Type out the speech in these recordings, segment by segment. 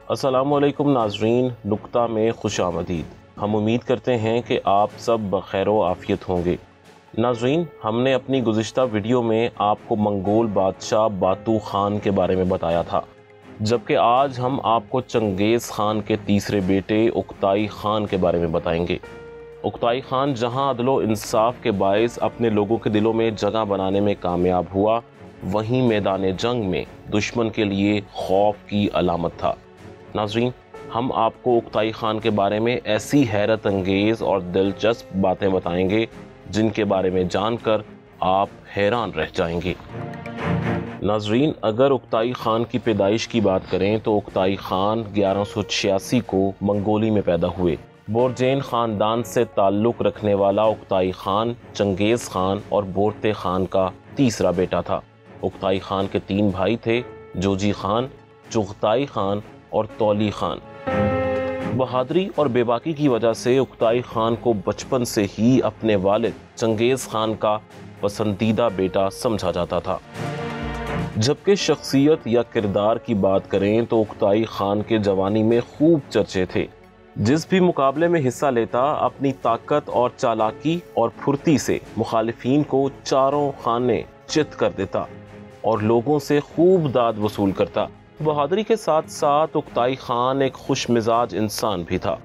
السلام علیکم ناظرین، نقطہ میں خوش آمدید۔ ہم امید کرتے ہیں کہ آپ سب بخیر و عافیت ہوں گے۔ ناظرین، ہم نے اپنی گزشتہ ویڈیو میں آپ کو منگول بادشاہ باتو خان کے بارے میں بتایا تھا، جبکہ آج ہم آپ کو چنگیز خان کے تیسرے بیٹے اکتائی خان کے بارے میں بتائیں گے۔ اکتائی خان جہاں عدل و انصاف کے باعث اپنے لوگوں کے دلوں میں جگہ بنانے میں کامیاب ہوا، وہیں میدان جنگ میں دشمن کے لیے خوف کی علامت تھا۔ ناظرین، ہم آپ کو اکتائی خان کے بارے میں ایسی حیرت انگیز اور دلچسپ باتیں بتائیں گے جن کے بارے میں جان کر آپ حیران رہ جائیں گے۔ ناظرین، اگر اکتائی خان کی پیدائش کی بات کریں تو اکتائی خان 1186 کو منگولی میں پیدا ہوئے۔ بورجین خاندان سے تعلق رکھنے والا اکتائی خان چنگیز خان اور بورتے خان کا تیسرا بیٹا تھا۔ اکتائی خان کے 3 بھائی تھے، جوجی خان، چغتائی خان اور تولی خان۔ بہادری اور بے باکی کی وجہ سے اکتائی خان کو بچپن سے ہی اپنے والد چنگیز خان کا پسندیدہ بیٹا سمجھا جاتا تھا۔ جبکہ شخصیت یا کردار کی بات کریں تو اکتائی خان کے جوانی میں خوب چرچے تھے۔ جس بھی مقابلے میں حصہ لیتا اپنی طاقت اور چالاکی اور پھرتی سے مخالفین کو چاروں خانے چت کر دیتا اور لوگوں سے خوب داد وصول کرتا۔ بہادری کے ساتھ ساتھ اکتائی خان ایک خوش مزاج انسان بھی تھا۔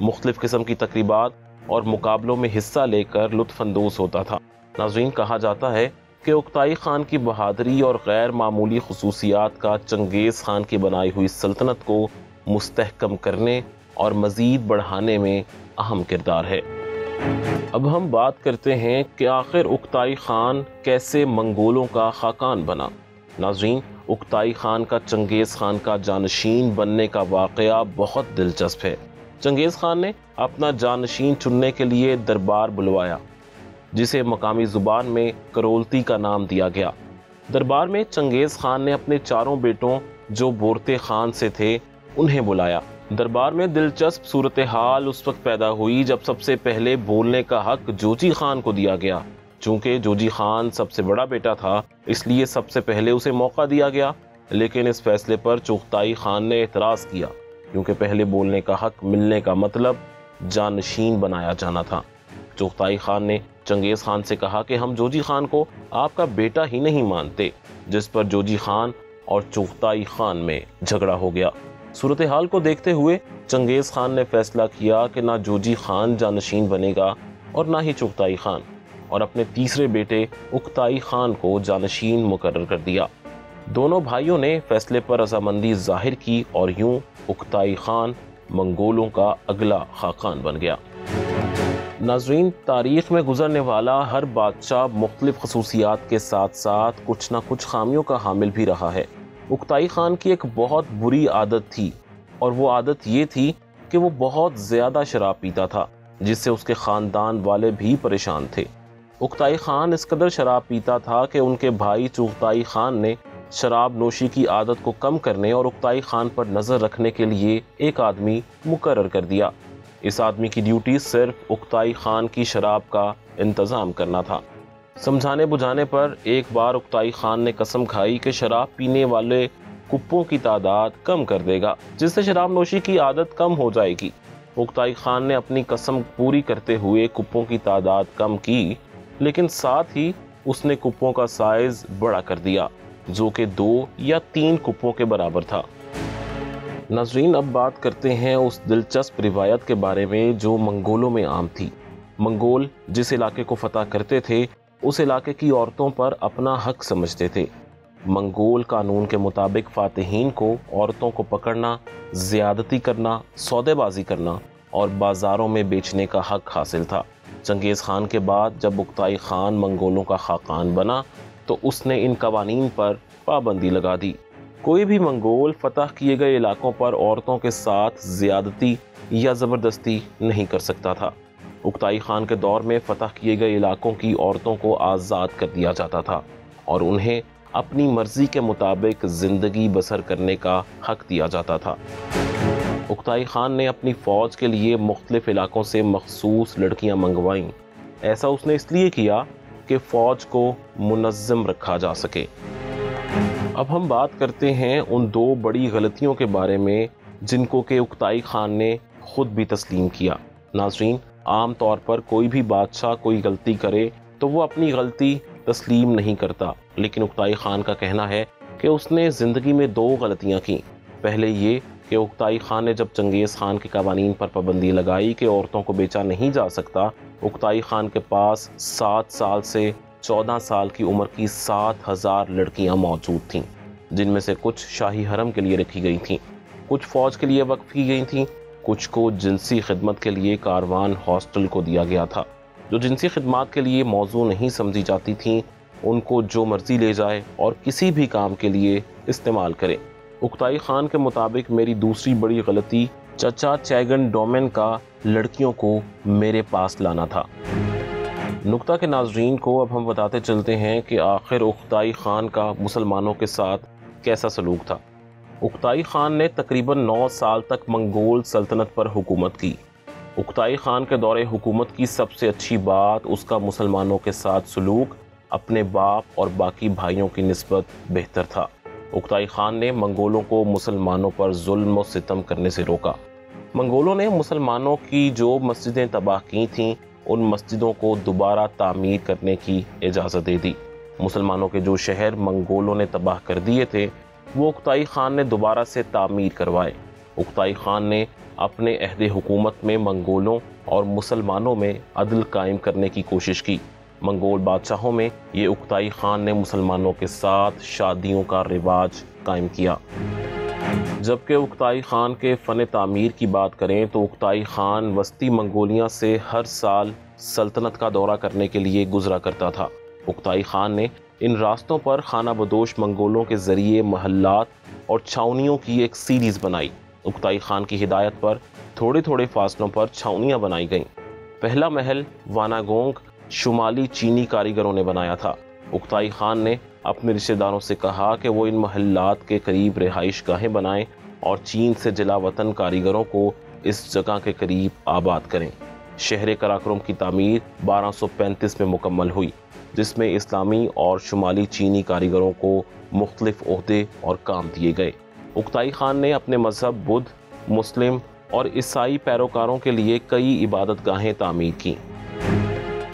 مختلف قسم کی تقریبات اور مقابلوں میں حصہ لے کر لطف اندوز ہوتا تھا۔ ناظرین، کہا جاتا ہے کہ اکتائی خان کی بہادری اور غیر معمولی خصوصیات کا چنگیز خان کی بنائی ہوئی سلطنت کو مستحکم کرنے اور مزید بڑھانے میں اہم کردار ہے۔ اب ہم بات کرتے ہیں کہ آخر اکتائی خان کیسے منگولوں کا خاقان بنا۔ ناظرین، اکتائی خان کا چنگیز خان کا جانشین بننے کا واقعہ بہت دلچسپ ہے۔ چنگیز خان نے اپنا جانشین چننے کے لیے دربار بلوایا، جسے مقامی زبان میں کرولتی کا نام دیا گیا۔ دربار میں چنگیز خان نے اپنے چاروں بیٹوں جو بورتے خان سے تھے انہیں بلایا۔ دربار میں دلچسپ صورتحال اس وقت پیدا ہوئی جب سب سے پہلے بولنے کا حق جوجی خان کو دیا گیا۔ چونکہ جوجی خان سب سے بڑا بیٹا تھا، اس لیے سب سے پہلے اسے موقع دیا گیا، لیکن اس فیصلے پر چغتائی خان نے اعتراض کیا، کیونکہ پہلے بولنے کا حق ملنے کا مطلب جانشین بنایا جانا تھا۔ چغتائی خان نے چنگیز خان سے کہا کہ ہم جوجی خان کو آپ کا بیٹا ہی نہیں مانتے، جس پر جوجی خان اور چغتائی خان میں جھگڑا ہو گیا۔ صورتحال کو دیکھتے ہوئے چنگیز خان نے فیصلہ کیا کہ نہ جوجی خان جانشین بنے گا اور نہ ہی چغتائی خان، اور اپنے تیسرے بیٹے اکتائی خان کو جانشین مقرر کر دیا۔ دونوں بھائیوں نے فیصلے پر رضامندی ظاہر کی اور یوں اکتائی خان منگولوں کا اگلا خاقان بن گیا۔ ناظرین، تاریخ میں گزرنے والا ہر بادشاہ مختلف خصوصیات کے ساتھ ساتھ کچھ نہ کچھ خامیوں کا حامل بھی رہا ہے۔ اکتائی خان کی ایک بہت بری عادت تھی، اور وہ عادت یہ تھی کہ وہ بہت زیادہ شراب پیتا تھا، جس سے اس کے خاندان والے بھی پریشان تھے۔ اکتائی خان اس قدر شراب پیتا تھا کہ ان کے بھائی چغتائی خان نے شراب نوشی کی عادت کو کم کرنے اور اکتائی خان پر نظر رکھنے کے لیے ایک آدمی مقرر کر دیا۔ اس آدمی کی ڈیوٹی صرف اکتائی خان کی شراب کا انتظام کرنا تھا۔ سمجھانے بجھانے پر ایک بار اکتائی خان نے قسم کھائی کہ شراب پینے والے کپوں کی تعداد کم کر دے گا، جس سے شراب نوشی کی عادت کم ہو جائے گی۔ اکتائی خان نے اپنی قسم پوری کرتے ہوئے کپوں کی تعداد کم کی، لیکن ساتھ ہی اس نے کپوں کا سائز بڑا کر دیا، جو کہ 2 یا 3 کپوں کے برابر تھا۔ ناظرین، اب بات کرتے ہیں اس دلچسپ روایت کے بارے میں جو منگولوں میں عام تھی۔ منگول جس علاقے کو فتح کرتے تھے، اس علاقے کی عورتوں پر اپنا حق سمجھتے تھے۔ منگول قانون کے مطابق فاتحین کو عورتوں کو پکڑنا، زیادتی کرنا، سودے بازی کرنا اور بازاروں میں بیچنے کا حق حاصل تھا۔ چنگیز خان کے بعد جب اکتائی خان منگولوں کا خاقان بنا تو اس نے ان قوانین پر پابندی لگا دی۔ کوئی بھی منگول فتح کیے گئے علاقوں پر عورتوں کے ساتھ زیادتی یا زبردستی نہیں کر سکتا تھا۔ اکتائی خان کے دور میں فتح کیے گئے علاقوں کی عورتوں کو آزاد کر دیا جاتا تھا اور انہیں اپنی مرضی کے مطابق زندگی بسر کرنے کا حق دیا جاتا تھا۔ اکتائی خان نے اپنی فوج کے لیے مختلف علاقوں سے مخصوص لڑکیاں منگوائیں۔ ایسا اس نے اس لیے کیا کہ فوج کو منظم رکھا جا سکے۔ اب ہم بات کرتے ہیں ان 2 بڑی غلطیوں کے بارے میں جن کو کہ اکتائی خان نے خود بھی تسلیم کیا۔ ناظرین، عام طور پر کوئی بھی بادشاہ کوئی غلطی کرے تو وہ اپنی غلطی تسلیم نہیں کرتا، لیکن اکتائی خان کا کہنا ہے کہ اس نے زندگی میں 2 غلطیاں کی۔ پہلے یہ کہ اکتائی خان نے جب چنگیز خان کے قوانین پر پابندی لگائی کہ عورتوں کو بیچا نہیں جا سکتا، اکتائی خان کے پاس 7 سال سے 14 سال کی عمر کی 7000 لڑکیاں موجود تھیں، جن میں سے کچھ شاہی حرم کے لیے رکھی گئی تھیں، کچھ فوج کے لیے وقف کی گئی تھیں، کچھ کو جنسی خدمت کے لیے کاروان ہاسٹل کو دیا گیا تھا۔ جو جنسی خدمات کے لیے موزوں نہیں سمجھی جاتی تھیں ان کو جو مرضی لے جائے اور کسی بھی کام کے لیے استعمال کرے۔ اکتائی خان کے مطابق میری دوسری بڑی غلطی چچا چیگن ڈومن کا لڑکیوں کو میرے پاس لانا تھا۔ نقطہ کے ناظرین کو اب ہم بتاتے چلتے ہیں کہ آخر اکتائی خان کا مسلمانوں کے ساتھ کیسا سلوک تھا۔ اکتائی خان نے تقریباً 9 سال تک منگول سلطنت پر حکومت کی۔ اکتائی خان کے دور حکومت کی سب سے اچھی بات اس کا مسلمانوں کے ساتھ سلوک اپنے باپ اور باقی بھائیوں کی نسبت بہتر تھا۔ اکتائی خان نے منگولوں کو مسلمانوں پر ظلم و ستم کرنے سے روکا۔ منگولوں نے مسلمانوں کی جو مسجدیں تباہ کی تھیں ان مسجدوں کو دوبارہ تعمیر کرنے کی اجازت دے دی۔ مسلمانوں کے جو شہر منگولوں نے تباہ کر دیے تھے وہ اکتائی خان نے دوبارہ سے تعمیر کروائے۔ اکتائی خان نے اپنے عہد حکومت میں منگولوں اور مسلمانوں میں عدل قائم کرنے کی کوشش کی۔ منگول بادشاہوں میں یہ اکتائی خان نے مسلمانوں کے ساتھ شادیوں کا رواج قائم کیا۔ جبکہ اکتائی خان کے فن تعمیر کی بات کریں تو اکتائی خان وسطی منگولیہ سے ہر سال سلطنت کا دورہ کرنے کے لیے گزرا کرتا تھا۔ اکتائی خان نے ان راستوں پر خانہ بدوش منگولوں کے ذریعے محلات اور چھاؤنیوں کی ایک سیریز بنائی۔ اکتائی خان کی ہدایت پر تھوڑے تھوڑے فاصلوں پر چھاؤنیاں بنائی گئیں۔ پہلا محل واناگونگ شمالی چینی کاریگروں نے بنایا تھا۔ اکتائی خان نے اپنے رشتہ داروں سے کہا کہ وہ ان محلات کے قریب رہائش گاہیں بنائیں اور چین سے جلا وطن کاریگروں کو اس جگہ کے قریب آباد کریں۔ شہر قراقرم کی تعمیر 1235 میں مکمل ہوئی، جس میں اسلامی اور شمالی چینی کاریگروں کو مختلف عہدے اور کام دیے گئے۔ اکتائی خان نے اپنے مذہب بدھ، مسلم اور عیسائی پیروکاروں کے لیے کئی عبادت گاہیں تعمیر کیں۔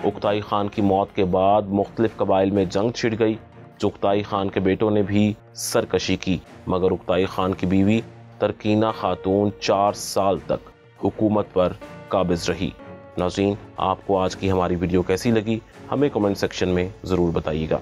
اکتائی خان کی موت کے بعد مختلف قبائل میں جنگ چھڑ گئی۔ اکتائی خان کے بیٹوں نے بھی سرکشی کی، مگر اکتائی خان کی بیوی ترکینہ خاتون 4 سال تک حکومت پر قابض رہی۔ ناظرین، آپ کو آج کی ہماری ویڈیو کیسی لگی ہمیں کمنٹ سیکشن میں ضرور بتائیے گا۔